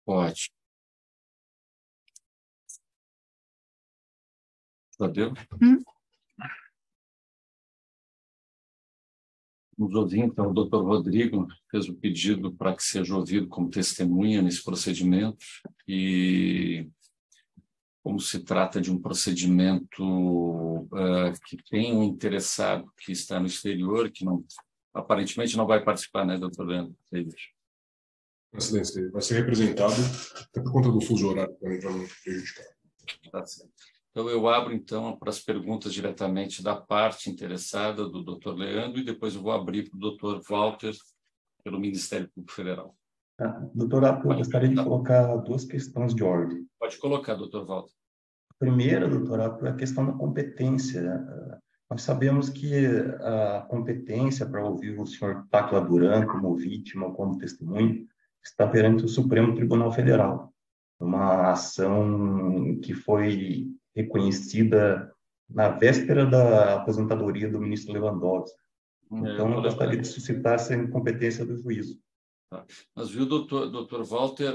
Pode. Já deu? Vamos ouvir, então, o doutor Rodrigo fez o pedido para que seja ouvido como testemunha nesse procedimento e, como se trata de um procedimento que tem um interessado que está no exterior, que não, aparentemente não vai participar, né, doutor Leandro? Excelência, vai ser representado, até por conta do fuso horário, para não prejudicar. Tá certo. Então, eu abro, então, para as perguntas diretamente da parte interessada do doutor Leandro e depois eu vou abrir para o doutor Walter, pelo Ministério Público Federal. Doutor, eu gostaria de colocar duas questões de ordem. Pode colocar, doutor Walter. A primeira, doutor, é a questão da competência. Nós sabemos que a competência para ouvir o senhor Tacla Duran como vítima ou como testemunha está perante o Supremo Tribunal Federal, uma ação que foi reconhecida na véspera da aposentadoria do ministro Lewandowski. Então, eu gostaria de suscitar essa incompetência do juízo. Tá. Mas viu, doutor Walter,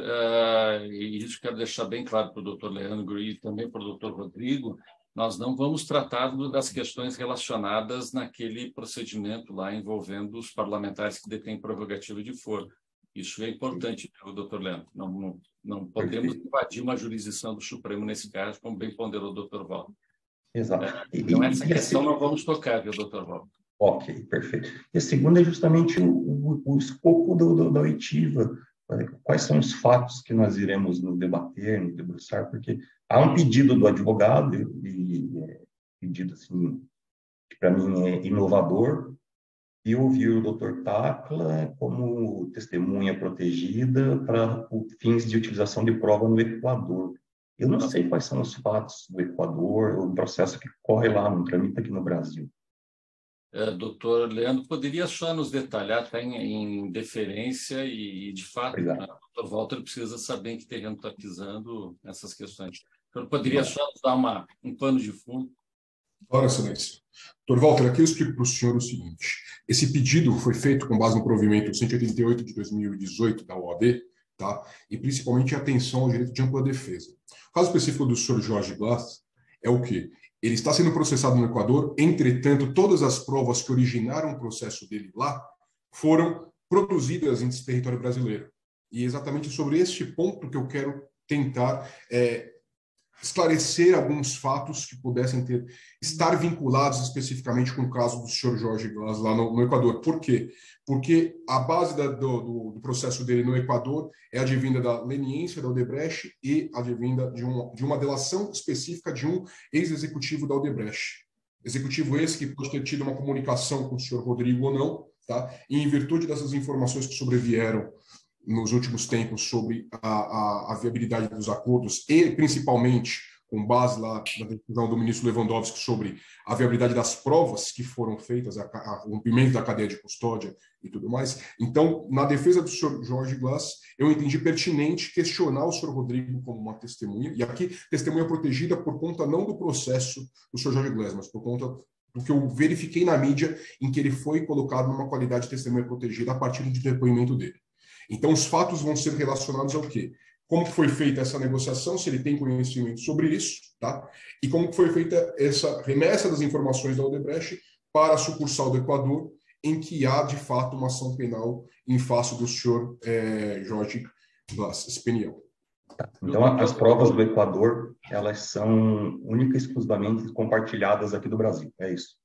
e isso quero deixar bem claro para o doutor Leandro e também para o doutor Rodrigo, nós não vamos tratar das questões relacionadas naquele procedimento lá envolvendo os parlamentares que detêm prerrogativa de foro. Isso é importante, doutor Leandro. Não podemos invadir uma jurisdição do Supremo nesse caso, como bem ponderou o doutor Walter. Exato. Então, essa questão não vamos tocar, viu, doutor Walter? Ok, perfeito. E a segunda é justamente o escopo da oitiva. Quais são os fatos que nós iremos nos debater, nos debruçar, porque há um pedido do advogado, pedido, assim, que para mim é inovador, e ouvir o Dr. Tacla como testemunha protegida para fins de utilização de prova no Equador. Eu não sei quais são os fatos do Equador, o processo que corre lá, não tramita aqui no Brasil. Doutor Leandro, poderia só nos detalhar, está em deferência e de fato, o doutor Walter precisa saber em que terreno está pisando essas questões. Então, poderia só nos dar um pano de fundo? Ora, excelência. Doutor Walter, aqui eu explico para o senhor o seguinte. Esse pedido foi feito com base no provimento 188 de 2018 da OAB, tá? E principalmente atenção ao direito de ampla defesa. O caso específico do senhor Jorge Glass é o quê? Ele está sendo processado no Equador, entretanto, todas as provas que originaram o processo dele lá foram produzidas em território brasileiro. E é exatamente sobre este ponto que eu quero tentar esclarecer alguns fatos que pudessem estar vinculados especificamente com o caso do senhor Jorge Glass lá no Equador. Por quê? Porque a base do processo dele no Equador é advinda da leniência da Odebrecht e advinda de uma delação específica de um ex-executivo da Odebrecht. Executivo esse que pode ter tido uma comunicação com o senhor Rodrigo ou não, tá? E em virtude dessas informações que sobrevieram nos últimos tempos sobre a viabilidade dos acordos e, principalmente, com base lá na decisão do ministro Lewandowski sobre a viabilidade das provas que foram feitas, o rompimento da cadeia de custódia e tudo mais. Então, na defesa do senhor Jorge Glass, eu entendi pertinente questionar o senhor Rodrigo como uma testemunha, e aqui testemunha protegida por conta não do processo do senhor Jorge Glass, mas por conta do que eu verifiquei na mídia em que ele foi colocado numa qualidade de testemunha protegida a partir do depoimento dele. Então, os fatos vão ser relacionados ao quê? Como foi feita essa negociação, se ele tem conhecimento sobre isso, tá? E como foi feita essa remessa das informações da Odebrecht para a sucursal do Equador, em que há, de fato, uma ação penal em face do senhor Jorge Glass Espeniel. Então, as provas do Equador, elas são única e exclusivamente compartilhadas aqui do Brasil, é isso?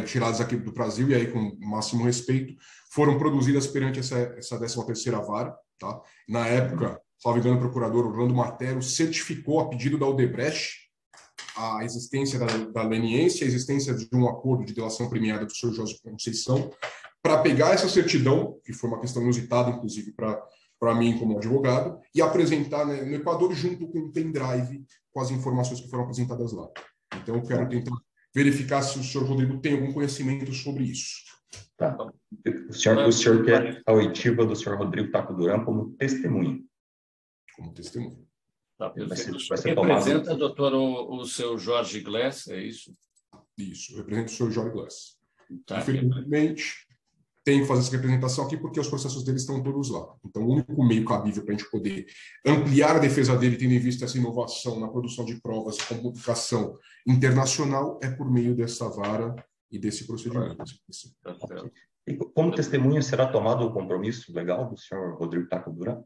Tiradas aqui do Brasil, e aí, com o máximo respeito, foram produzidas perante essa 13ª vara. Tá? Na época, salvo engano, o procurador Orlando Martelo certificou, a pedido da Odebrecht, a existência da leniência, a existência de um acordo de delação premiada do senhor José Conceição, para pegar essa certidão, que foi uma questão inusitada, inclusive, para mim como advogado, e apresentar, né, no Equador junto com um pendrive com as informações que foram apresentadas lá. Então, eu quero tentar verificar se o senhor Rodrigo tem algum conhecimento sobre isso. Tá. O senhor quer a oitiva do senhor Rodrigo Tacla Duran como testemunha? Como testemunha. Tá, vai ser representa, doutor, o seu Jorge Glass, é isso? Isso, representa o senhor Jorge Glass. Tá, infelizmente, tem que fazer essa representação aqui porque os processos dele estão todos lá. Então, o único meio cabível para a gente poder ampliar a defesa dele, tendo em vista essa inovação na produção de provas com publicação internacional, é por meio dessa vara e desse procedimento. E como testemunha, será tomado o compromisso legal do senhor Rodrigo Tacla Duran?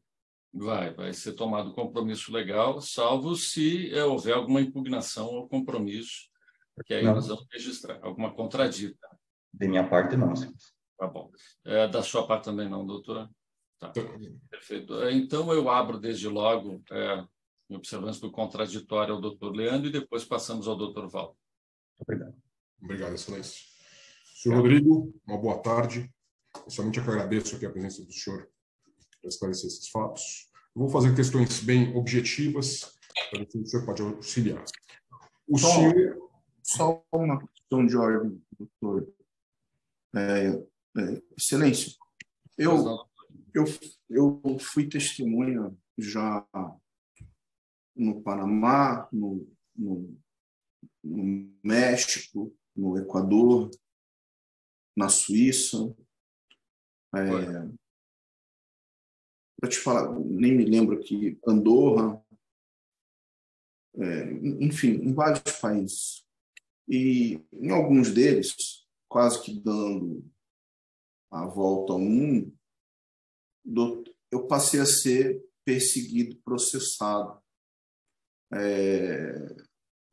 Vai ser tomado compromisso legal, salvo se houver alguma impugnação ao compromisso, porque aí nós vamos registrar alguma contradita. De minha parte, não, senhor. Tá bom. Da sua parte também não, doutora? Tá. Perfeito. Então, eu abro desde logo, em observância do contraditório, ao doutor Leandro e depois passamos ao doutor Val. Obrigado. Obrigado, excelência. Senhor Rodrigo, uma boa tarde. Eu somente agradeço aqui a presença do senhor para esclarecer esses fatos. Eu vou fazer questões bem objetivas para ver se o senhor pode auxiliar. Só uma questão de ordem, doutor. Excelência, eu fui testemunha já no Panamá, no México, no Equador, na Suíça. Para te falar, nem me lembro aqui, Andorra, enfim, em vários países. E em alguns deles, quase que dando a volta ao mundo, eu passei a ser perseguido, processado.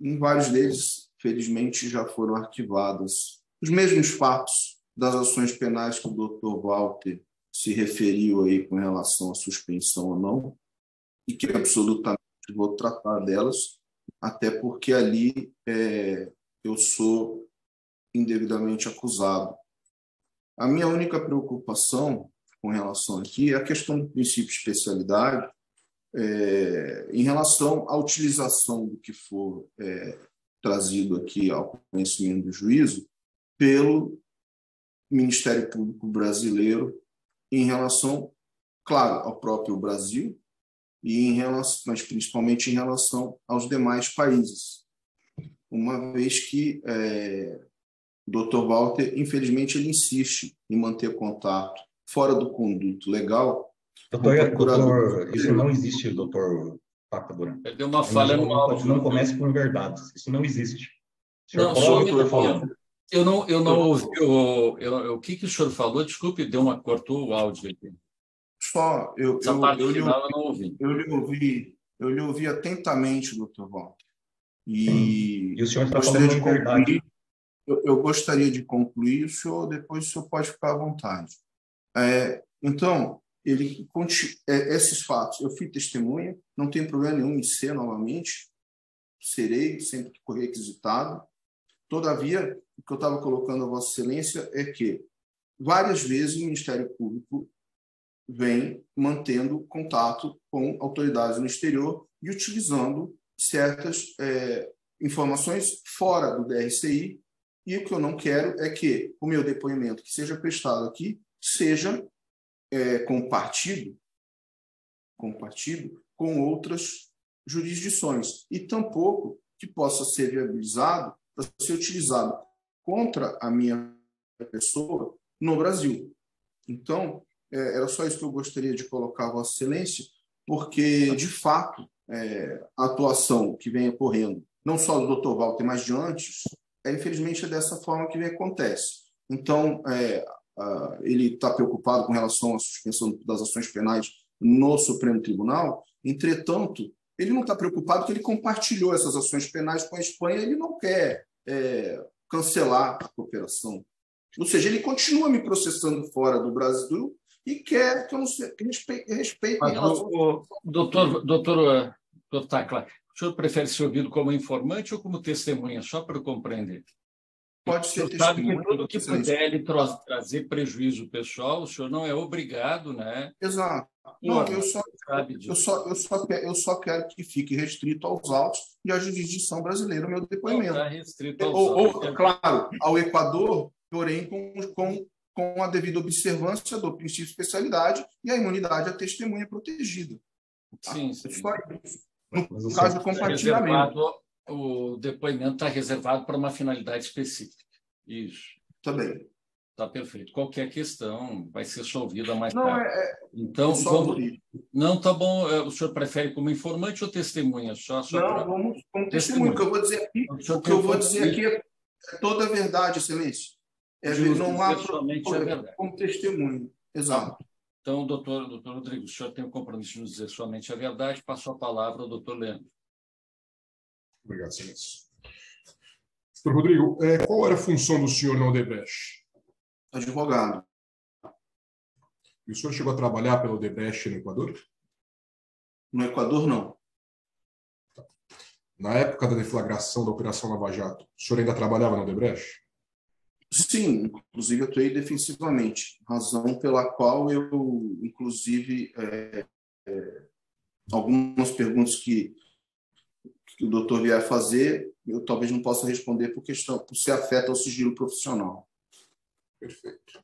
Em vários deles, felizmente, já foram arquivadas os mesmos fatos das ações penais que o Dr. Walter se referiu aí com relação à suspensão ou não, e que absolutamente vou tratar delas, até porque ali eu sou indevidamente acusado. A minha única preocupação com relação aqui é a questão do princípio de especialidade em relação à utilização do que for trazido aqui ao conhecimento do juízo pelo Ministério Público Brasileiro em relação, claro, ao próprio Brasil, mas principalmente em relação aos demais países. Uma vez que o Dr. Walter, infelizmente, ele insiste em manter contato fora do conduto legal. Doutor, isso não existe, doutor Tacla Duran. Deu uma falha no áudio. Não comece com verdades. Isso não existe. Não, só eu não ouvi o que o senhor falou. Desculpe, cortou o áudio aqui. Só Essa parte final eu não ouvi. Eu lhe ouvi atentamente, doutor Walter. E o senhor está falando de verdade. Eu gostaria de concluir, depois o senhor pode ficar à vontade. Então, esses fatos, eu fui testemunha, não tem problema nenhum em ser novamente, serei sempre que for requisitado. Todavia, o que eu estava colocando a Vossa Excelência é que várias vezes o Ministério Público vem mantendo contato com autoridades no exterior e utilizando certas informações fora do DRCI, e o que eu não quero é que o meu depoimento que seja prestado aqui seja compartido com outras jurisdições, e tampouco que possa ser viabilizado para ser utilizado contra a minha pessoa no Brasil. Então, era só isso que eu gostaria de colocar a Vossa Excelência, porque, de fato, a atuação que vem ocorrendo, não só do Dr. Walter, mas de antes, infelizmente é dessa forma que acontece. Então, ele está preocupado com relação à suspensão das ações penais no Supremo Tribunal, entretanto, ele não está preocupado que ele compartilhou essas ações penais com a Espanha, ele não quer cancelar a cooperação. Ou seja, ele continua me processando fora do Brasil e quer que eu não respeite em relação... Doutor Tacla, o senhor prefere ser ouvido como informante ou como testemunha? Só para eu compreender. Pode ser testemunha. Sabe que tudo que puder ele trazer prejuízo pessoal, o senhor não é obrigado, né? Exato. Não, eu só quero que fique restrito aos autos e à jurisdição brasileira o meu depoimento. Não está restrito aos autos. Claro, ao Equador, porém com a devida observância do princípio de especialidade e a imunidade à testemunha protegida. Sim. No caso do compartilhamento. O depoimento está reservado para uma finalidade específica. Isso. Também. Tá perfeito. Qualquer questão vai ser solvida mais Não, tarde. Então, só vamos... Não, tá bom. O senhor prefere como informante ou testemunha? Não, vamos como testemunho. O que eu vou dizer aqui, é toda a verdade, excelência. Não há somente a verdade. Como testemunho. Exato. Então, doutor Rodrigo, o senhor tem o compromisso de nos dizer somente a verdade. Passo a palavra ao doutor Leandro. Obrigado, excelência. Doutor Rodrigo, qual era a função do senhor na Odebrecht? Advogado. E o senhor chegou a trabalhar pela Odebrecht no Equador? No Equador, não. Na época da deflagração da Operação Lava Jato, o senhor ainda trabalhava na Odebrecht? Sim, inclusive eu atuei defensivamente, razão pela qual eu, inclusive, algumas perguntas que o doutor vier fazer, eu talvez não possa responder por ser afeta ao sigilo profissional. Perfeito.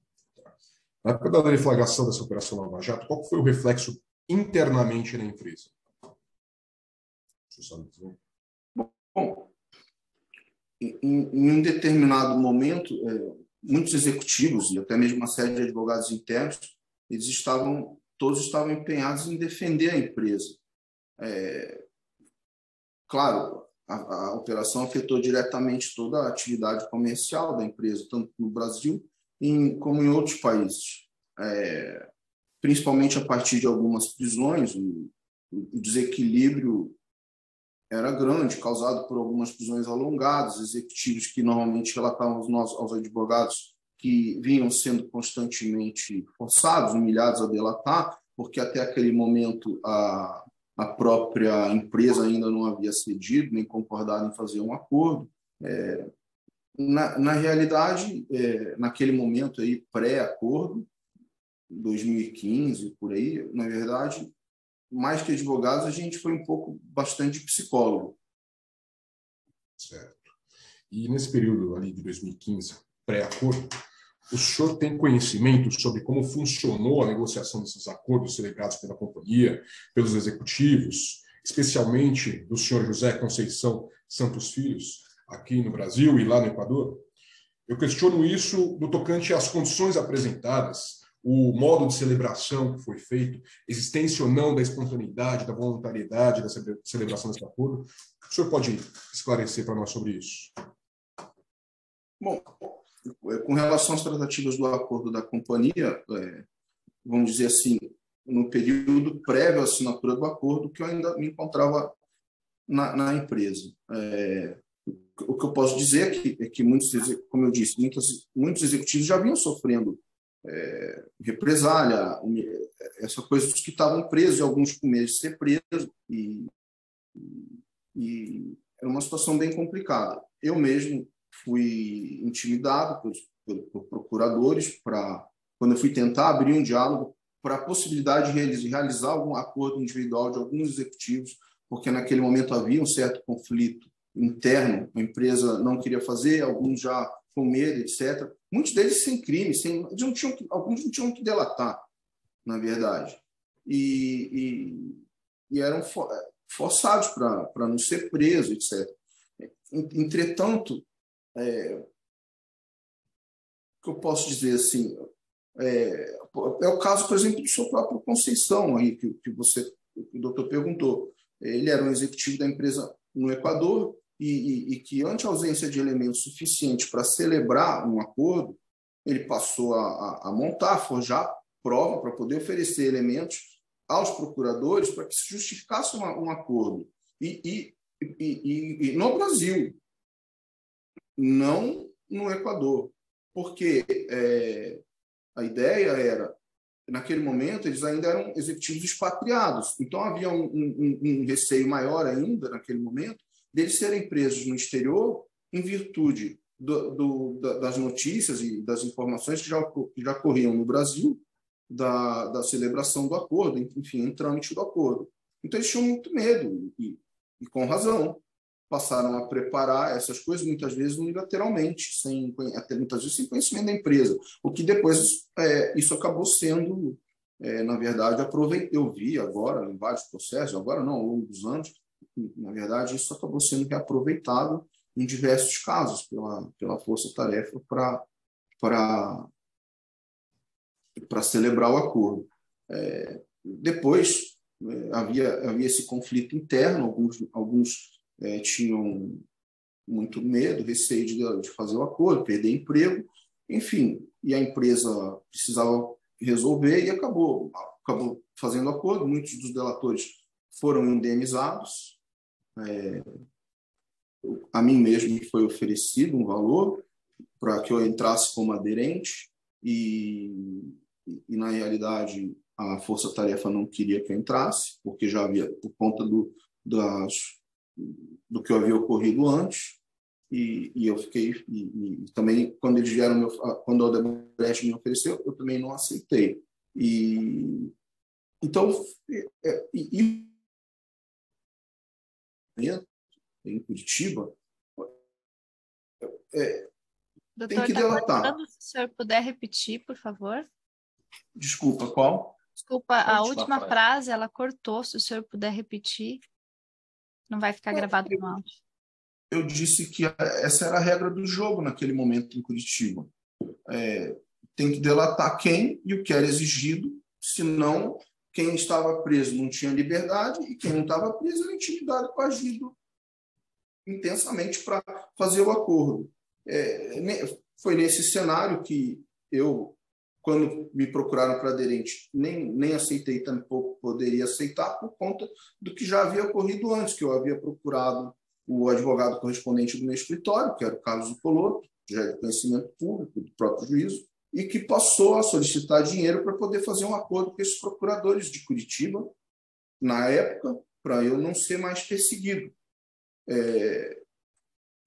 Na época da deflagração dessa Operação Lava Jato, qual foi o reflexo internamente na empresa? Você sabe dizer? Bom, em um determinado momento, muitos executivos e até mesmo uma série de advogados internos, todos estavam empenhados em defender a empresa. Claro, a operação afetou diretamente toda a atividade comercial da empresa, tanto no Brasil como em outros países. Principalmente a partir de algumas prisões, o desequilíbrio era grande, causado por algumas prisões alongadas, executivos que normalmente relatavam aos advogados que vinham sendo constantemente forçados, humilhados a delatar, porque até aquele momento a própria empresa ainda não havia cedido nem concordado em fazer um acordo. Na realidade, naquele momento aí pré-acordo, 2015, por aí, na verdade, mais que advogados, a gente foi bastante psicólogo. Certo. E nesse período ali de 2015, pré-acordo, o senhor tem conhecimento sobre como funcionou a negociação desses acordos celebrados pela companhia, pelos executivos, especialmente do senhor José Conceição Santos Filhos, aqui no Brasil e lá no Equador? Eu questiono isso no tocante às condições apresentadas, o modo de celebração que foi feito, existência ou não da espontaneidade, da voluntariedade da celebração desse acordo. O senhor pode esclarecer para nós sobre isso? Bom, com relação às tratativas do acordo da companhia, vamos dizer assim, no período prévio à assinatura do acordo, que eu ainda me encontrava na empresa. O que eu posso dizer é que muitos, como eu disse, muitos executivos já vinham sofrendo represália, essa coisa dos que estavam presos, e alguns com medo de ser presos, e era uma situação bem complicada. Eu mesmo fui intimidado por procuradores quando eu fui tentar abrir um diálogo para a possibilidade de realizar algum acordo individual de alguns executivos, porque naquele momento havia um certo conflito interno, a empresa não queria fazer, alguns já com medo, etc. Muitos deles sem crime, alguns não tinham que delatar, na verdade. E eram forçados para não ser presos, etc. Entretanto, o que eu posso dizer assim, é o caso, por exemplo, do seu próprio Conceição, aí, que o doutor perguntou. Ele era um executivo da empresa no Equador, e que, ante a ausência de elementos suficientes para celebrar um acordo, ele passou a montar, forjar prova para poder oferecer elementos aos procuradores para que se justificasse um acordo. E no Brasil, não no Equador, porque a ideia era, naquele momento, eles ainda eram executivos expatriados, então havia um receio maior ainda, naquele momento, deles serem presos no exterior em virtude das notícias e das informações que já corriam no Brasil da celebração do acordo, enfim, em trâmite do acordo. Então, eles tinham muito medo, e com razão. Passaram a preparar essas coisas, muitas vezes unilateralmente, até muitas vezes sem conhecimento da empresa, o que depois isso acabou sendo, na verdade, eu vi agora em vários processos, agora não, ao longo dos anos, na verdade, isso acabou sendo reaproveitado em diversos casos pela força-tarefa para para celebrar o acordo. Depois, havia esse conflito interno, alguns tinham muito medo, receio de fazer o acordo, perder emprego, enfim, e a empresa precisava resolver e acabou fazendo acordo. Muitos dos delatores foram indenizados. A mim mesmo foi oferecido um valor para que eu entrasse como aderente e na realidade, a força-tarefa não queria que eu entrasse, porque já havia, por conta do que havia ocorrido antes, e eu fiquei, e também, quando eles vieram, quando a Odebrecht me ofereceu, eu também não aceitei. Então, em Curitiba, Doutor, tem que delatar. Se o senhor puder repetir, por favor. Desculpa, qual? Desculpa, a última frase, ela cortou. Se o senhor puder repetir, não vai ficar gravado no áudio. Eu disse que essa era a regra do jogo naquele momento em Curitiba. Tem que delatar quem e o que era exigido, senão quem estava preso não tinha liberdade e quem não estava preso era intimidado e coagido intensamente para fazer o acordo. Foi nesse cenário que eu, quando me procuraram para aderente, nem aceitei, tampouco poderia aceitar, por conta do que já havia ocorrido antes, que eu havia procurado o advogado correspondente do meu escritório, que era o Carlos Coloto, já é de conhecimento público, do próprio juízo, e que passou a solicitar dinheiro para poder fazer um acordo com esses procuradores de Curitiba, na época, para eu não ser mais perseguido.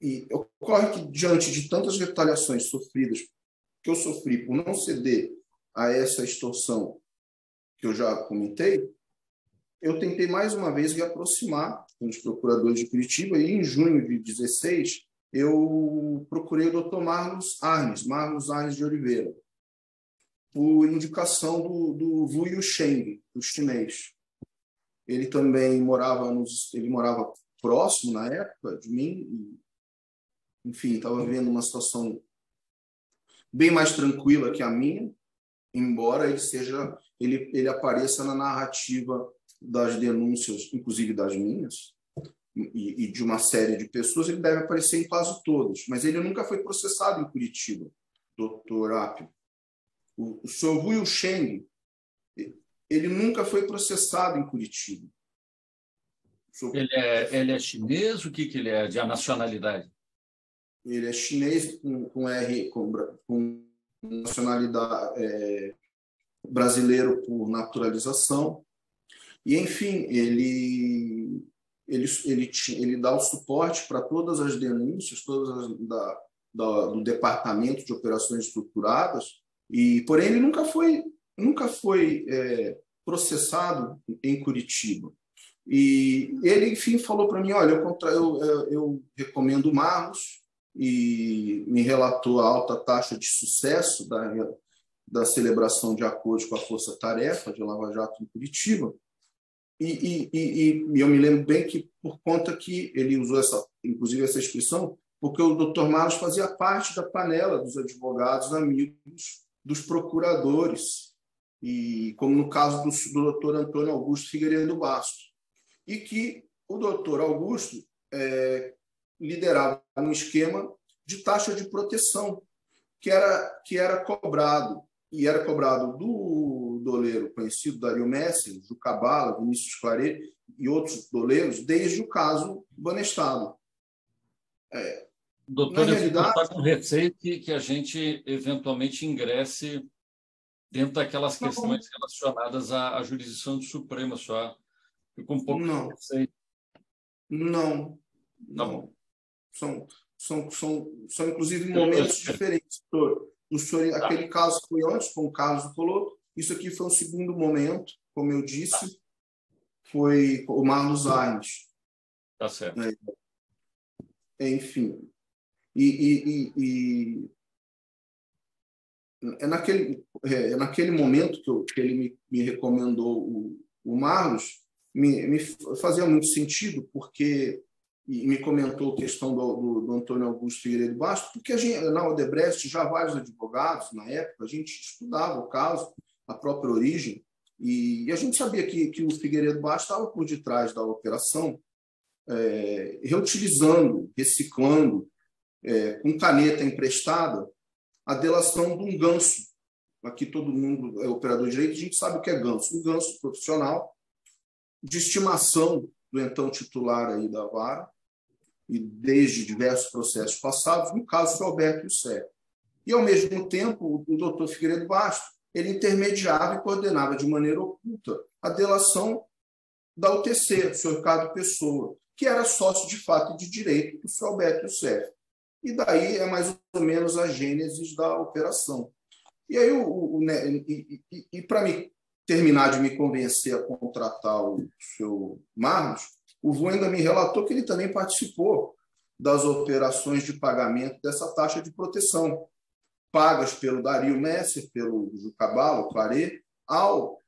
E ocorre que, diante de tantas retaliações sofridas, que eu sofri por não ceder a essa extorsão que eu já comentei, eu tentei mais uma vez me aproximar com os procuradores de Curitiba, e em junho de 2016 eu procurei o Dr. Marlos Arnes de Oliveira, por indicação do Wu Yusheng, o chinês. Ele também morava próximo na época de mim, e, enfim, estava vivendo uma situação bem mais tranquila que a minha, embora ele apareça na narrativa das denúncias, inclusive das minhas, e de uma série de pessoas. Ele deve aparecer em quase todas, mas ele nunca foi processado em Curitiba, doutor Apio. O senhor Wu Yusheng, ele nunca foi processado em Curitiba. Ele é chinês? O que ele é de nacionalidade? Ele é chinês com nacionalidade, brasileiro por naturalização. E, enfim, ele dá o suporte para todas as denúncias, do Departamento de Operações Estruturadas, porém ele nunca foi processado em Curitiba. E ele, enfim, falou para mim: olha, eu recomendo o Marlos, e me relatou a alta taxa de sucesso da celebração de acordos com a Força Tarefa de Lava Jato em Curitiba. E eu me lembro bem que, por conta que ele usou inclusive essa expressão, porque o Dr. Marlos fazia parte da panela dos advogados amigos dos procuradores, e como no caso do Dr. Antônio Augusto Figueiredo Bastos, e que o Dr. Augusto liderava um esquema de taxa de proteção que era cobrado, e era cobrado do doleiro conhecido Dario Messi, do Cabala, Vinícius Claret e outros doleiros, desde o caso Banestado. Doutor, eu estou com receio que a gente eventualmente ingresse dentro daquelas questões relacionadas à jurisdição do Supremo, só. Fico um pouco de receio. Não. Tá bom. São inclusive momentos diferentes. Aquele caso foi antes, com o caso do Coloto. Isso aqui foi um segundo momento, como eu disse, foi o Marlos Arnes. Tá certo. Enfim. Naquele momento que ele me recomendou o Marlos, me fazia muito sentido, porque e me comentou a questão do Antônio Augusto Figueiredo Bastos, porque na Odebrecht, já vários advogados, na época, a gente estudava o caso, a própria origem, e a gente sabia que o Figueiredo Bastos estava por detrás da operação, reutilizando, reciclando, com caneta emprestada, a delação de um ganso. Aqui todo mundo é operador de direito, a gente sabe o que é ganso. Um ganso profissional de estimação do então titular aí da vara, e desde diversos processos passados, no caso do Alberto Youssef. E, ao mesmo tempo, o doutor Figueiredo Bastos, ele intermediava e coordenava de maneira oculta a delação da UTC, o senhor Ricardo Pessoa, que era sócio de fato e de direito do senhor Alberto Youssef. E daí é mais ou menos a gênese da operação. E aí, para me terminar de me convencer a contratar o seu Marlos, o Vu ainda me relatou que ele também participou das operações de pagamento dessa taxa de proteção, pagas pelo Dario Messer, pelo Jucabalo, Claret, ao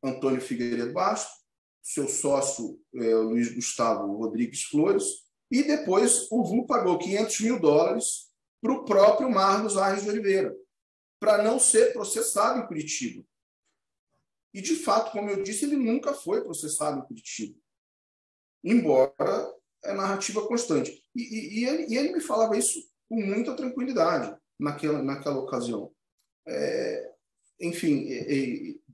Antônio Figueiredo Bastos, seu sócio Luiz Gustavo Rodrigues Flores, e depois o Vu pagou $500 mil para o próprio Marlos Arres de Oliveira, para não ser processado em Curitiba. E, de fato, como eu disse, ele nunca foi processado em Curitiba, embora é narrativa constante. E ele me falava isso com muita tranquilidade naquela ocasião. Enfim,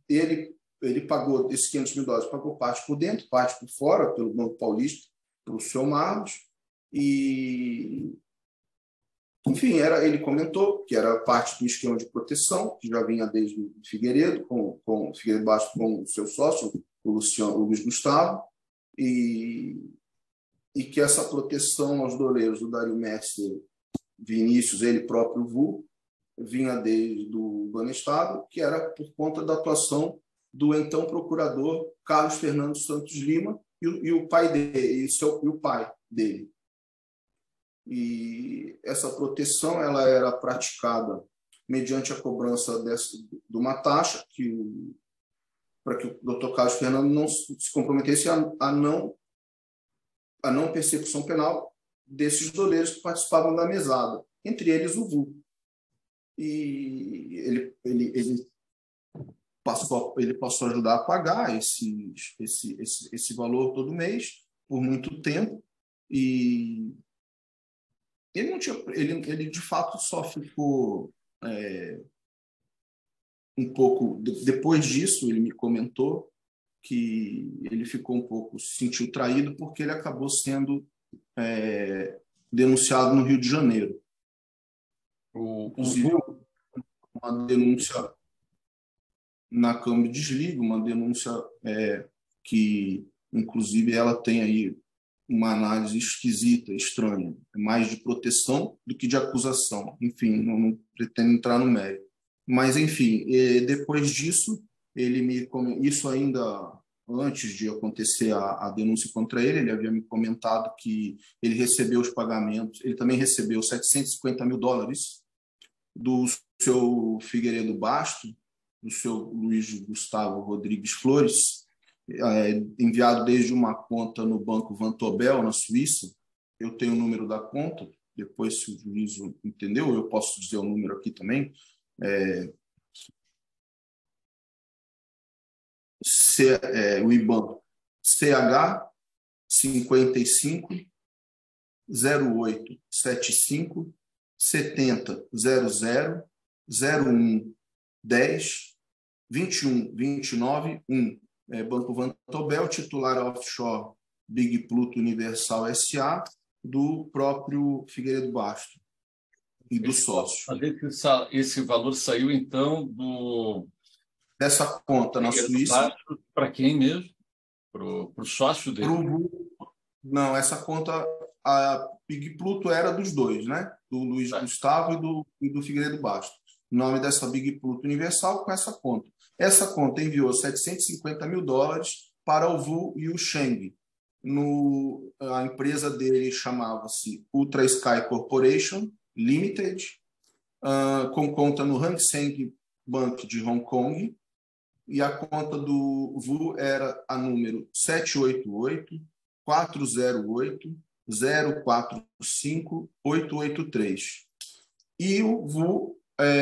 ele pagou esses $500 mil, pagou parte por dentro, parte por fora, pelo Banco Paulista, para o seu Marlos, e, enfim, ele comentou que era parte do esquema de proteção, que já vinha desde o Figueiredo, com o Figueiredo Bastos, com o seu sócio, o Luiz Gustavo, e que essa proteção aos doleiros do Dario Messer, Vinícius, ele próprio Vu, vinha desde o Banestado, que era por conta da atuação do então procurador Carlos Fernando Santos Lima e o pai dele, e o pai dele. E essa proteção ela era praticada mediante a cobrança de uma taxa para que o Dr. Carlos Fernando não se comprometesse a não persecução penal desses doleiros que participavam da mesada, entre eles o Vu. E ele passou a ajudar a pagar esse valor todo mês, por muito tempo, e ele não tinha, ele de fato só ficou um pouco depois disso. Ele me comentou que ele ficou um pouco, se sentiu traído, porque ele acabou sendo denunciado no Rio de Janeiro. Inclusive, uma denúncia na Câmara de Desliga, uma denúncia que, inclusive, ela tem aí uma análise esquisita, estranha, mais de proteção do que de acusação. Enfim, não pretendo entrar no mérito. Mas, enfim, depois disso, isso ainda antes de acontecer a denúncia contra ele havia me comentado que ele recebeu os pagamentos, ele também recebeu $750 mil do seu Figueiredo Bastos, do seu Luiz Gustavo Rodrigues Flores, enviado desde uma conta no Banco Vontobel, na Suíça. Eu tenho o número da conta, depois, se o juiz entendeu, eu posso dizer o número aqui também. O IBAN CH 55 08 75 70 00 01 10 21 29 1. Banco Vontobel, titular offshore Big Pluto Universal S.A., do próprio Figueiredo Bastos e do sócio. Esse valor saiu, então, dessa conta na Suíça. Para quem mesmo? Para o sócio dele? Não, essa conta, a Big Pluto era dos dois, né? Do Luiz Gustavo e do Figueiredo Bastos. O nome dessa Big Pluto Universal com essa conta. Essa conta enviou $750 mil para o Vu e o Sheng. A empresa dele chamava-se Ultra Sky Corporation Limited, com conta no Hang Seng Bank de Hong Kong, e a conta do Vu era a número 408-045-883. E o VU,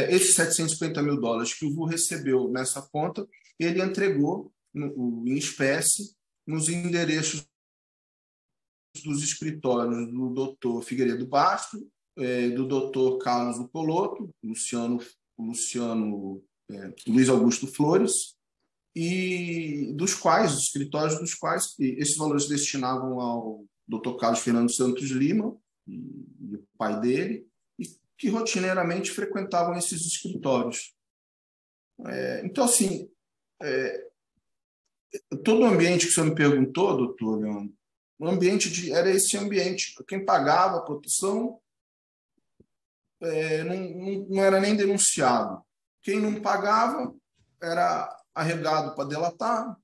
esses $750.000 que o VU recebeu nessa conta, ele entregou em espécie nos endereços dos escritórios do doutor Figueiredo Basto, do doutor Carlos Coloto, Luiz Augusto Flores, e dos quais, os escritórios dos quais esses valores se destinavam ao doutor Carlos Fernando Santos Lima e o pai dele, e que rotineiramente frequentavam esses escritórios. Então, assim, todo o ambiente que o senhor me perguntou, doutor Leandro, era esse ambiente. Quem pagava a proteção não era nem denunciado. Quem não pagava era arregado para delatar.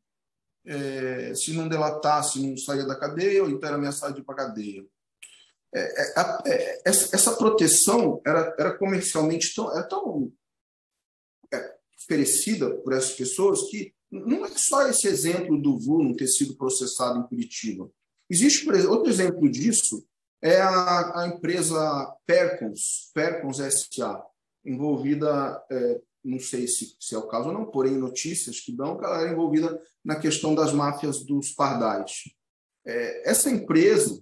Se não delatasse, não saía da cadeia, ou então era ameaçado de ir para a cadeia. Essa proteção era comercialmente tão oferecida por essas pessoas que não é só esse exemplo do VU não ter sido processado em Curitiba. Existe, por exemplo, outro exemplo disso, é a empresa Percons S.A., envolvida, não sei se é o caso ou não, porém notícias que dão que ela era envolvida na questão das máfias dos pardais. Essa empresa,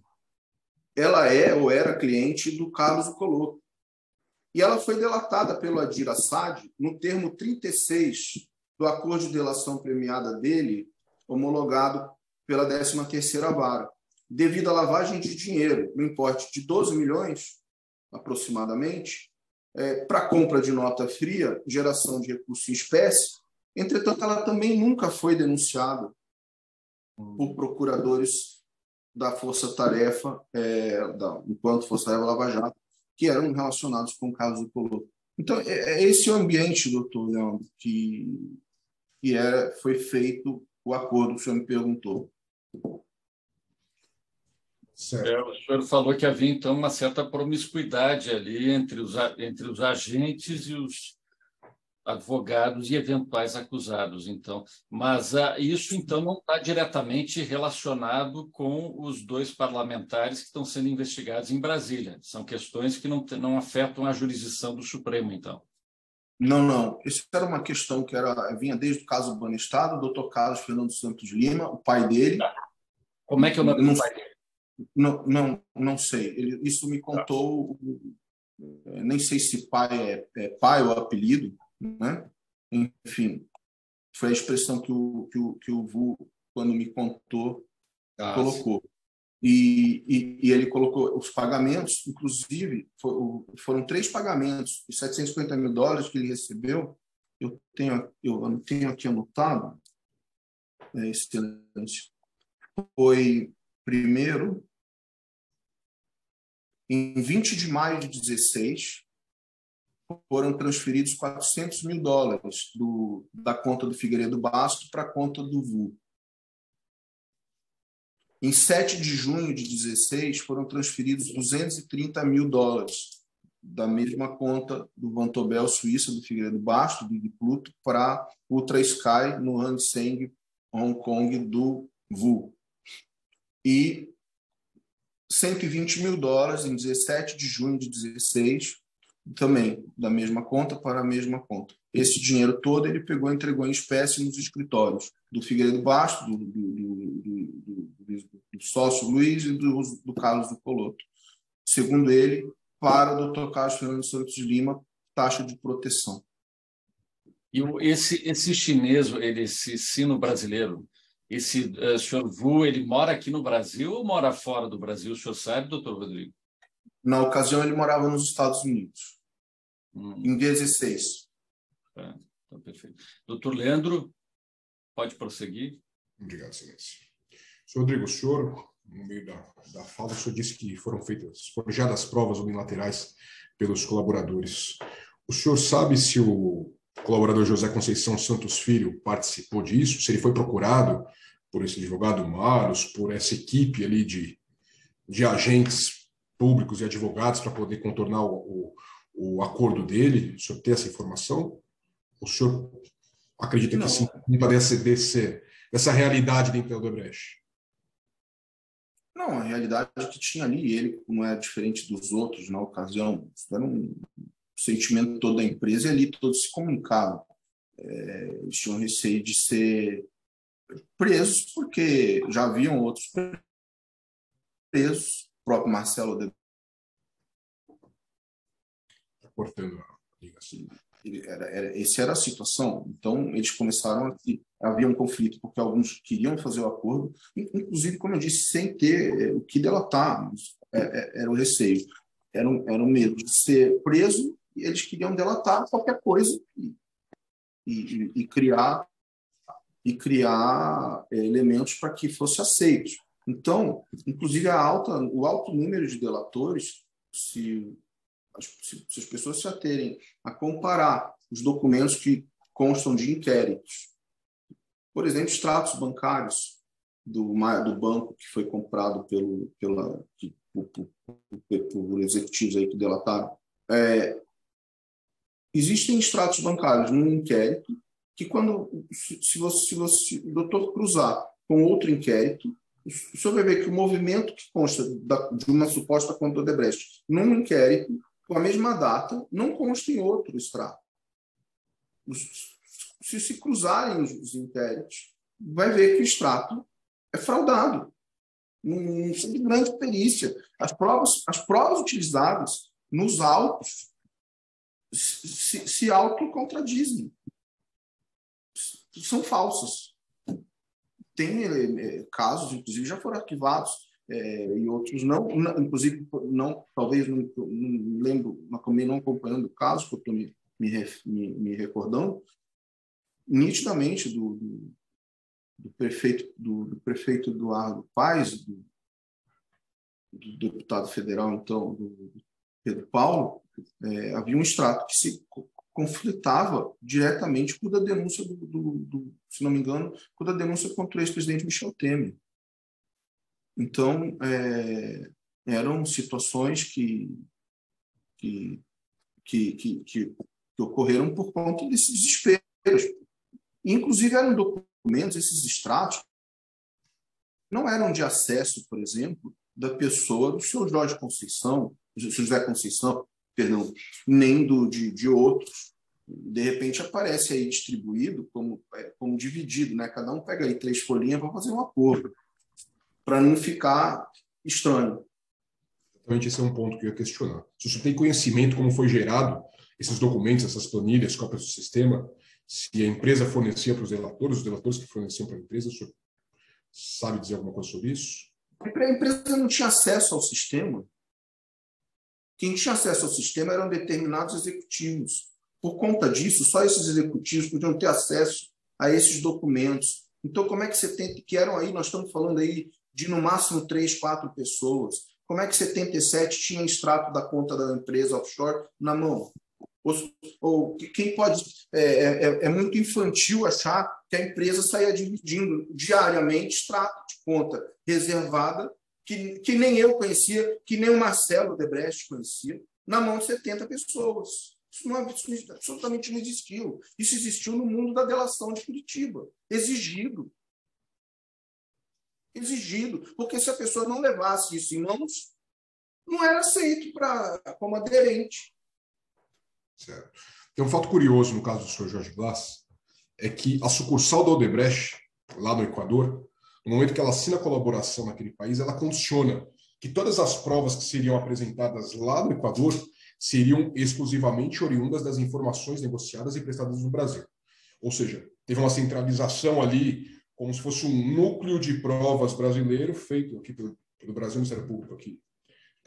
ela ou era cliente do Carlos Coloto. E ela foi delatada pelo Adir Assad no termo 36 do acordo de delação premiada dele, homologado pela 13ª Vara, devido à lavagem de dinheiro no importe de 12 milhões, aproximadamente, para compra de nota fria, geração de recurso em espécie. Entretanto, ela também nunca foi denunciada por procuradores da Força-Tarefa, enquanto Força-Tarefa Lava Jato, que eram relacionados com o caso do Coloto. Então, esse o ambiente, doutor Leandro, que foi feito o acordo que o senhor me perguntou. O senhor falou que havia, então, uma certa promiscuidade ali entre os agentes e os advogados e eventuais acusados, então. Mas isso, então, não está diretamente relacionado com os 2 parlamentares que estão sendo investigados em Brasília. São questões que não afetam a jurisdição do Supremo, então. Não. Isso era uma questão que vinha desde o caso do Banestado, o doutor Carlos Fernando Santos Lima, o pai dele. Como é que é o nome do pai dele? Não sei. Isso me contou, nem sei se pai é pai ou apelido, né? Enfim, foi a expressão que o VU, quando me contou, colocou. E ele colocou os pagamentos, inclusive, foram 3 pagamentos, os $750.000 que ele recebeu. Eu tenho aqui anotado, excelência. Foi, primeiro, em 20 de maio de 2016, foram transferidos $400.000 da conta do Figueiredo Basto para a conta do VU. Em 7 de junho de 2016, foram transferidos $230.000 da mesma conta do Vantobel Suíça, do Figueiredo Basto, do Pluto, para Ultra Sky, no Hang Seng, Hong Kong, do VU. E $120.000 em 17 de junho de 2016, também da mesma conta para a mesma conta. Esse dinheiro todo ele pegou e entregou em espécie nos escritórios do Figueiredo Basto, do sócio Luiz e do Carlos do Coloto. Segundo ele, para o Dr. Carlos Fernando Santos Lima, taxa de proteção. E esse chinês, esse sino brasileiro, esse senhor Vu, ele mora aqui no Brasil ou mora fora do Brasil? O senhor sabe, doutor Rodrigo? Na ocasião, ele morava nos Estados Unidos, em 2016. Então, perfeito. Doutor Leandro, pode prosseguir. Obrigado, excelência. Senhor Rodrigo, o senhor, no meio da fala, o senhor disse que foram forjadas provas unilaterais pelos colaboradores. O senhor sabe se o colaborador José Conceição Santos Filho participou disso? Se ele foi procurado por esse advogado Maros, por essa equipe ali de agentes públicos e advogados para poder contornar o acordo dele? O senhor tem essa informação? O senhor acredita que sim, dessa realidade dentro da Odebrecht? Não, a realidade que tinha ali, ele não é diferente dos outros na ocasião, isso era um sentimento todo da empresa, e ali todos se comunicavam. Eles tinham receio de ser presos, porque já haviam outros presos, o próprio Marcelo de... Cortando a ligação. Essa era a situação. Então, eles começaram a... Havia um conflito, porque alguns queriam fazer o acordo, inclusive, como eu disse, sem ter o que delatar. Era o receio. Era um medo de ser preso, e eles queriam delatar qualquer coisa e criar elementos para que fosse aceito. Então, inclusive, o alto número de delatores, se as pessoas se aterem a comparar os documentos que constam de inquéritos, por exemplo, extratos bancários do banco que foi comprado por executivos aí que delataram, existem extratos bancários num inquérito que, se o doutor cruzar com outro inquérito, o senhor vai ver que o movimento que consta de uma suposta conta Odebrecht num inquérito, com a mesma data, não consta em outro extrato. Se cruzarem os inquéritos, vai ver que o extrato é fraudado. Não tem de grande perícia. As provas utilizadas nos autos se autocontradizem. São falsas. Tem casos, inclusive, já foram arquivados, e outros não, inclusive, não, talvez, não lembro, mas também não acompanhando o caso, que eu estou me recordando, nitidamente do prefeito Eduardo Paes, do deputado federal, então, do Pedro Paulo, havia um extrato que se conflitava diretamente com a denúncia se não me engano, com a denúncia contra o ex-presidente Michel Temer. Então, eram situações que ocorreram por conta desses desesperos. Inclusive, eram documentos, esses extratos, não eram de acesso, por exemplo, da pessoa do senhor José Conceição, perdão, nem de outros. De repente aparece aí distribuído como dividido, né? Cada um pega aí 3 folhinhas para fazer um acordo, para não ficar estranho. Exatamente, esse é um ponto que eu ia questionar. Se você tem conhecimento como foi gerado esses documentos, essas planilhas, cópias do sistema, se a empresa fornecia para os delatores que forneciam para a empresa, o senhor sabe dizer alguma coisa sobre isso? A empresa não tinha acesso ao sistema. Quem tinha acesso ao sistema eram determinados executivos. Por conta disso, só esses executivos podiam ter acesso a esses documentos. Então, como é que 70, que eram aí, nós estamos falando aí de no máximo 3, 4 pessoas, como é que 77 tinha extrato da conta da empresa offshore na mão? Ou quem pode... É muito infantil achar que a empresa saia dividindo diariamente extrato de conta reservada, que nem eu conhecia, que nem o Marcelo Odebrecht conhecia, na mão de 70 pessoas. Isso absolutamente não existiu. Isso existiu no mundo da delação de Curitiba. Exigido. Porque se a pessoa não levasse isso em mãos, não era aceito como aderente. Certo. Tem um fato curioso no caso do Sr. Jorge Glass, é que a sucursal da Odebrecht, lá no Equador, no momento que ela assina a colaboração naquele país, ela condiciona que todas as provas que seriam apresentadas lá no Equador seriam exclusivamente oriundas das informações negociadas e prestadas no Brasil. Ou seja, teve uma centralização ali, como se fosse um núcleo de provas brasileiro, feito aqui pelo Brasil, Ministério Público aqui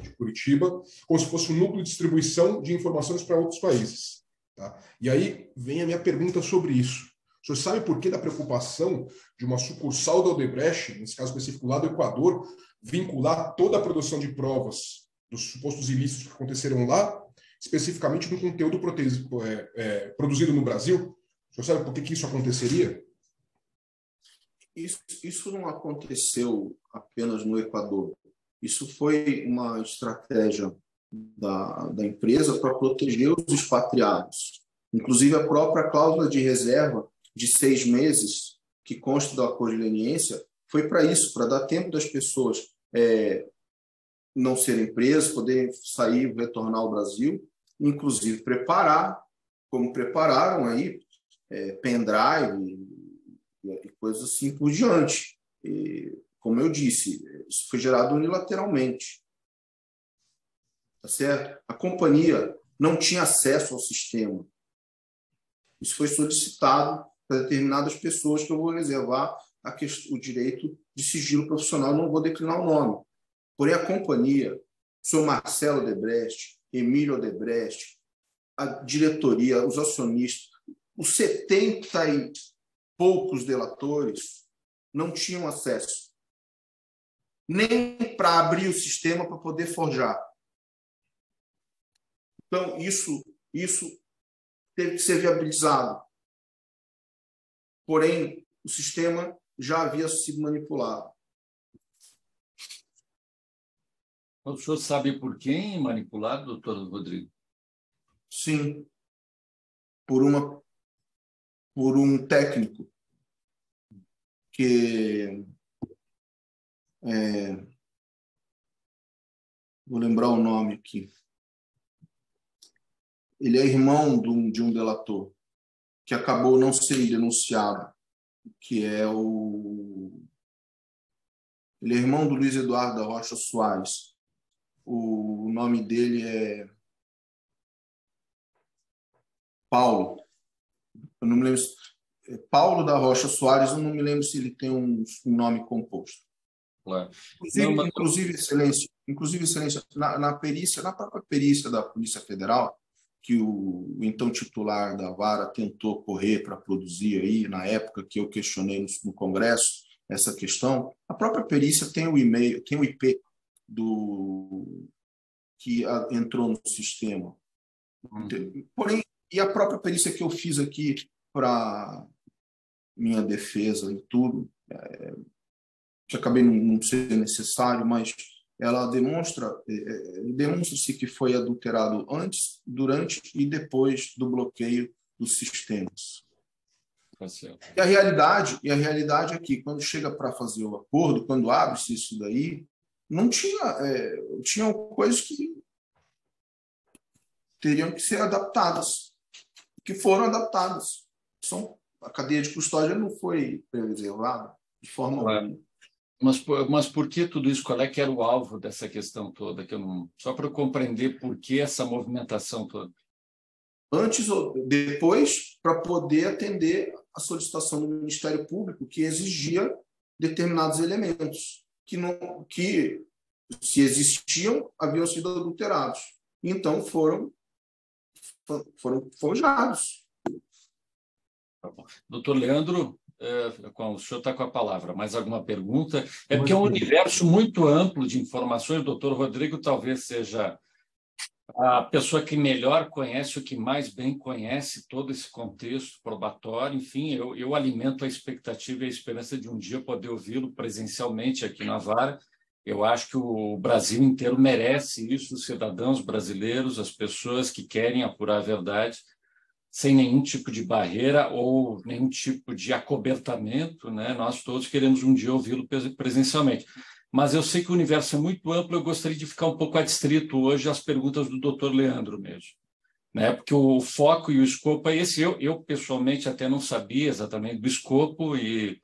de Curitiba, como se fosse um núcleo de distribuição de informações para outros países. Tá? E aí vem a minha pergunta sobre isso. O senhor sabe por que da preocupação de uma sucursal da Odebrecht, nesse caso específico lá do Equador, vincular toda a produção de provas dos supostos ilícitos que aconteceram lá, especificamente no conteúdo produzido no Brasil? O senhor sabe por que isso aconteceria? Isso não aconteceu apenas no Equador. Isso foi uma estratégia da empresa para proteger os expatriados. Inclusive, a própria cláusula de reserva de 6 meses, que consta do acordo de leniência, foi para isso, para dar tempo das pessoas não serem presos, poderem sair, retornar ao Brasil, inclusive preparar, como prepararam aí, pendrive e coisas assim por diante. E, como eu disse, isso foi gerado unilateralmente. Tá certo? A companhia não tinha acesso ao sistema. Isso foi solicitado para determinadas pessoas, que eu vou reservar o direito de sigilo profissional, não vou declinar o nome. Porém, a companhia, o senhor Marcelo Odebrecht, Emílio Odebrecht, a diretoria, os acionistas, os 70 e poucos delatores não tinham acesso nem para abrir o sistema para poder forjar. Então, isso teve que ser viabilizado. Porém, o sistema já havia sido manipulado. O senhor sabe por quem manipulado, doutor Rodrigo? Sim, por um técnico que vou lembrar o nome aqui. Ele é irmão de um delator que acabou não sendo denunciado, que é ele é irmão do Luiz Eduardo da Rocha Soares. O nome dele é Paulo. Eu não me lembro. Paulo da Rocha Soares, eu não me lembro se ele tem um nome composto. Claro. Inclusive, excelência, na própria perícia da Polícia Federal, que o então titular da vara tentou correr para produzir aí, na época que eu questionei no Congresso essa questão, a própria perícia tem o e-mail, tem o IP que entrou no sistema. Porém, e a própria perícia que eu fiz aqui para minha defesa e tudo, que acabei não ser necessário, mas ela demonstra-se que foi adulterado antes, durante e depois do bloqueio dos sistemas. E a realidade é que, quando chega para fazer o acordo, quando abre-se isso daí, não tinham coisas que teriam que ser adaptadas, que foram adaptadas. A cadeia de custódia não foi preservada de forma alguma. Mas por que tudo isso? Qual é que era o alvo dessa questão toda? Só para eu compreender por que essa movimentação toda. Antes ou depois, para poder atender a solicitação do Ministério Público, que exigia determinados elementos, que se existiam, haviam sido adulterados. Então, foram forjados. Doutor Leandro, o senhor está com a palavra. Mais alguma pergunta? É porque é um universo muito amplo de informações. O doutor Rodrigo talvez seja a pessoa que melhor conhece, o que mais bem conhece todo esse contexto probatório. Enfim, eu alimento a expectativa e a esperança de um dia poder ouvi-lo presencialmente aqui na vara. Eu acho que o Brasil inteiro merece isso, os cidadãos brasileiros, as pessoas que querem apurar a verdade, sem nenhum tipo de barreira ou nenhum tipo de acobertamento, né? Nós todos queremos um dia ouvi-lo presencialmente. Mas eu sei que o universo é muito amplo, eu gostaria de ficar um pouco adstrito hoje às perguntas do doutor Leandro mesmo, né? Porque o foco e o escopo é esse. Eu pessoalmente, até não sabia exatamente do escopo e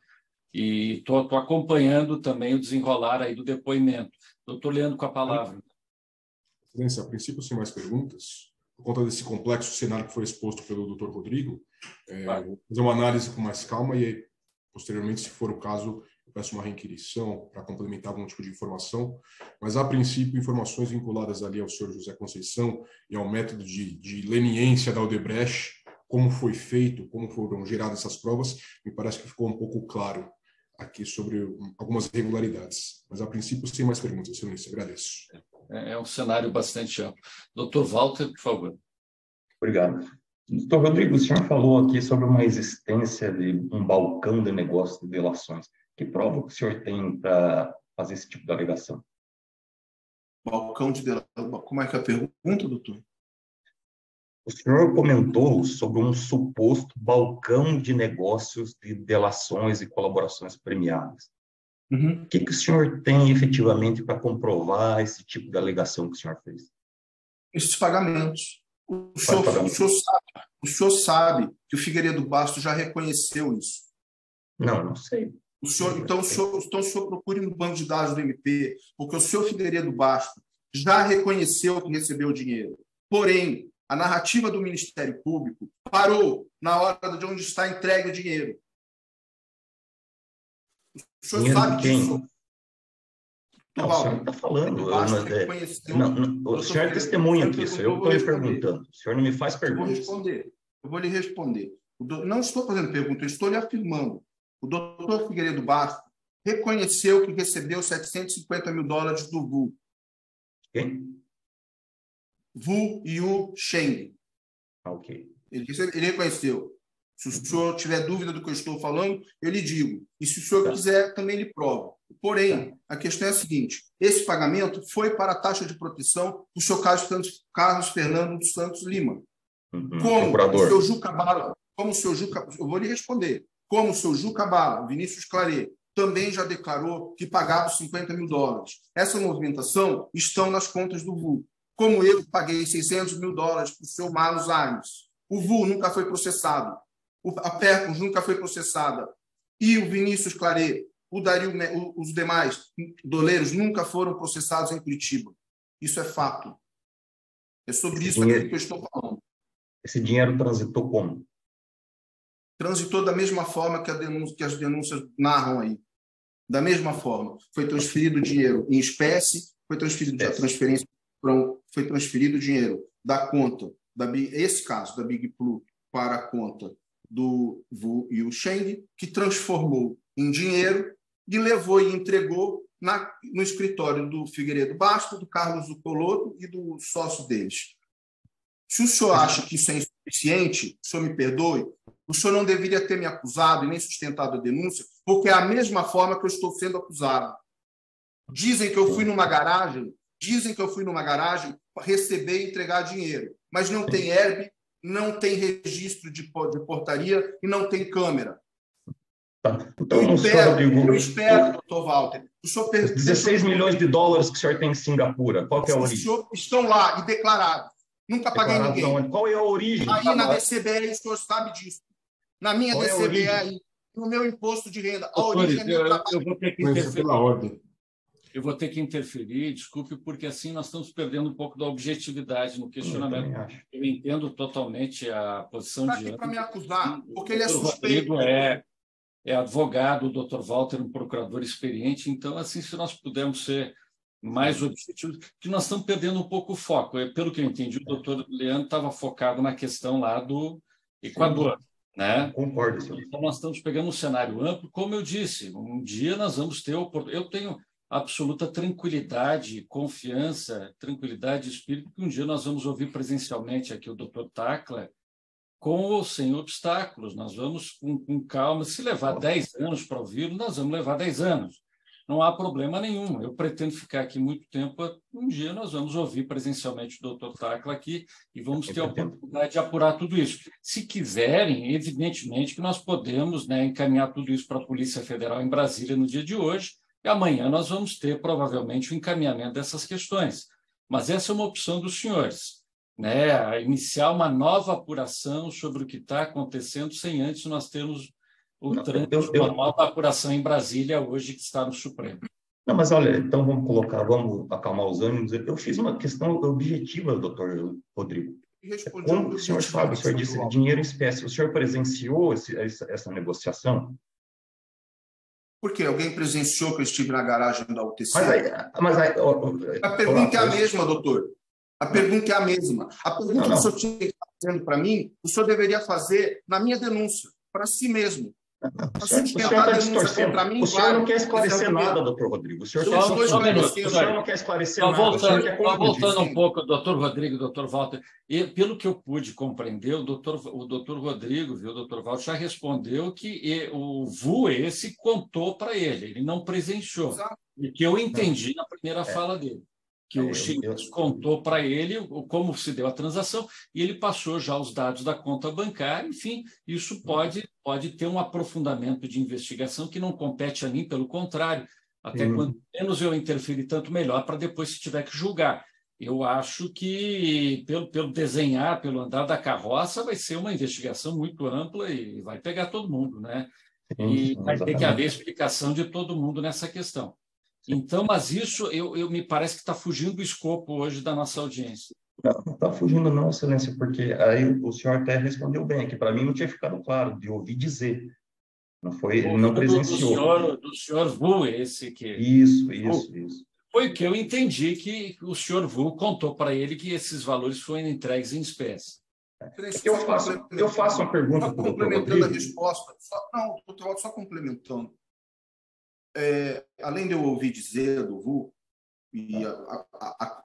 estou acompanhando também o desenrolar aí do depoimento. Doutor Leandro, com a palavra. Excelência, a princípio, sem mais perguntas, por conta desse complexo cenário que foi exposto pelo doutor Rodrigo, vou fazer uma análise com mais calma e aí, posteriormente, se for o caso, eu peço uma requisição para complementar algum tipo de informação, mas, a princípio, informações vinculadas ali ao senhor José Conceição e ao método de leniência da Odebrecht, como foi feito, como foram geradas essas provas, me parece que ficou um pouco claro aqui sobre algumas irregularidades. Mas, a princípio, sem mais perguntas, excelência, agradeço. É um cenário bastante amplo. Doutor Walter, por favor. Obrigado. Doutor Rodrigo, o senhor falou aqui sobre uma existência de um balcão de negócio de delações. Que prova que o senhor tem para fazer esse tipo de alegação? Balcão de delações. Como é que é a pergunta, doutor? O senhor comentou sobre um suposto balcão de negócios de delações e colaborações premiadas. O que o senhor tem efetivamente para comprovar esse tipo de alegação que o senhor fez? Esses pagamentos. O senhor sabe que o Figueiredo Bastos já reconheceu isso. Não sei. Então, o senhor procure no banco de dados do MP, porque o senhor Figueiredo Bastos já reconheceu que recebeu o dinheiro. Porém, a narrativa do Ministério Público parou na hora de onde está entregue o dinheiro. O senhor dinheiro sabe disso? Não, o senhor está falando. O senhor é testemunha aqui, isso eu estou lhe perguntando. O senhor não me faz perguntas. Eu vou lhe responder. Não estou fazendo pergunta, eu estou lhe afirmando. O doutor Figueiredo Bastos reconheceu que recebeu $750 mil do VU. Quem? VU Yu Sheng. Ok. Ele reconheceu. Se o senhor tiver dúvida do que eu estou falando, eu lhe digo. E se o senhor quiser, também lhe provo. Porém, a questão é a seguinte: esse pagamento foi para a taxa de proteção do senhor Carlos Fernando dos Santos Lima. Como o senhor Juca Bala, eu vou lhe responder. Como o senhor Juca Bala, Vinícius Claret, também já declarou que pagava os $50 mil. Essa movimentação estão nas contas do VU. Como eu paguei $600 mil para o senhor Marlos Arnes. O VU nunca foi processado. A Percos nunca foi processada. E o Vinícius Claret, o Dario, os demais doleiros nunca foram processados em Curitiba. Isso é fato. É sobre isso que eu estou falando. Esse dinheiro transitou como? Transitou da mesma forma que as denúncias narram aí. Da mesma forma. Foi transferido dinheiro em espécie, foi transferido a transferência, foi transferido dinheiro da conta, esse caso, da Big Blue, para a conta do Vu Yu Sheng, que transformou em dinheiro e levou e entregou no escritório do Figueiredo Bastos, do Carlos Zucoloto e do sócio deles. Se o senhor acha que isso é insuficiente, o senhor me perdoe, o senhor não deveria ter me acusado e nem sustentado a denúncia, porque é a mesma forma que eu estou sendo acusado. Dizem que eu fui numa garagem para receber e entregar dinheiro, mas não tem herb, não tem registro de portaria e não tem câmera. Então, eu espero, doutor Walter. Os 16 milhões de dólares que o senhor tem em Singapura, qual que é a origem? Estão lá e declarados. Nunca paguei ninguém. Onde? Qual é a origem? Aí na DCBE, o senhor sabe disso. Na minha DCBE, aí, no meu imposto de renda. A origem é meu trabalho. Eu vou ter que interferir. Eu vou ter que interferir, desculpe, porque assim nós estamos perdendo um pouco da objetividade no questionamento. Eu entendo totalmente a posição de para me acusar, porque ele é suspeito. Rodrigo é advogado, o doutor Walter um procurador experiente, então assim, se nós pudermos ser mais objetivos, que nós estamos perdendo um pouco o foco. Pelo que eu entendi, o doutor Leandro estava focado na questão lá do Equador. Né? Concordo, senhor. Então, nós estamos pegando um cenário amplo, como eu disse, um dia nós vamos ter oportunidade. Eu tenho absoluta tranquilidade, confiança, tranquilidade de espírito, que um dia nós vamos ouvir presencialmente aqui o doutor Tacla, com ou sem obstáculos. Nós vamos com calma. Se levar 10 anos para ouvir, nós vamos levar 10 anos. Não há problema nenhum. Eu pretendo ficar aqui muito tempo. Um dia nós vamos ouvir presencialmente o doutor Tacla aqui e vamos ter a oportunidade de apurar tudo isso. Se quiserem, evidentemente que nós podemos, né, encaminhar tudo isso para a Polícia Federal em Brasília no dia de hoje, e amanhã nós vamos ter, provavelmente, o encaminhamento dessas questões. Mas essa é uma opção dos senhores, né? Iniciar uma nova apuração sobre o que está acontecendo sem antes nós termos o trânsito normal da apuração em Brasília hoje, que está no Supremo. Não, mas olha, então vamos acalmar os ânimos. Eu fiz uma questão objetiva, doutor Rodrigo. Como o senhor sabe, o senhor disse dinheiro em espécie, o senhor presenciou essa negociação? Por quê? Alguém presenciou que eu estive na garagem da UTC? A pergunta é a mesma, doutor. A pergunta é a mesma. A pergunta que o senhor tinha que estar fazendo para mim, o senhor deveria fazer na minha denúncia, para si mesmo. O senhor está distorcendo. O senhor não quer esclarecer nada, doutor Rodrigo. O senhor não quer esclarecer nada. Voltando um pouco, doutor Rodrigo e doutor Walter, e, pelo que eu pude compreender, o doutor Rodrigo, viu, o doutor Walter, já respondeu que o VU esse contou para ele não presenciou. Exato. E que eu entendi na primeira fala dele. Que o chinês contou para ele como se deu a transação e ele passou já os dados da conta bancária. Enfim, isso pode ter um aprofundamento de investigação que não compete a mim, pelo contrário, Até quanto menos eu interferir, tanto melhor, para depois, se tiver que julgar. Eu acho que, pelo desenhar, pelo andar da carroça, vai ser uma investigação muito ampla e vai pegar todo mundo, né? E vai ter que haver explicação de todo mundo nessa questão. Então, mas isso me parece que está fugindo do escopo hoje da nossa audiência. Não está fugindo não, Excelência, porque aí o senhor até respondeu bem, que para mim não tinha ficado claro, de ouvir dizer. Não foi, ele não presenciou. Do senhor Vu, esse que... Isso. Foi o que eu entendi, que o senhor Vu contou para ele que esses valores foram entregues em espécie. Eu faço uma pergunta para o doutor complementando a resposta. Doutor Walter, só complementando. Além de eu ouvir dizer do Vu, e a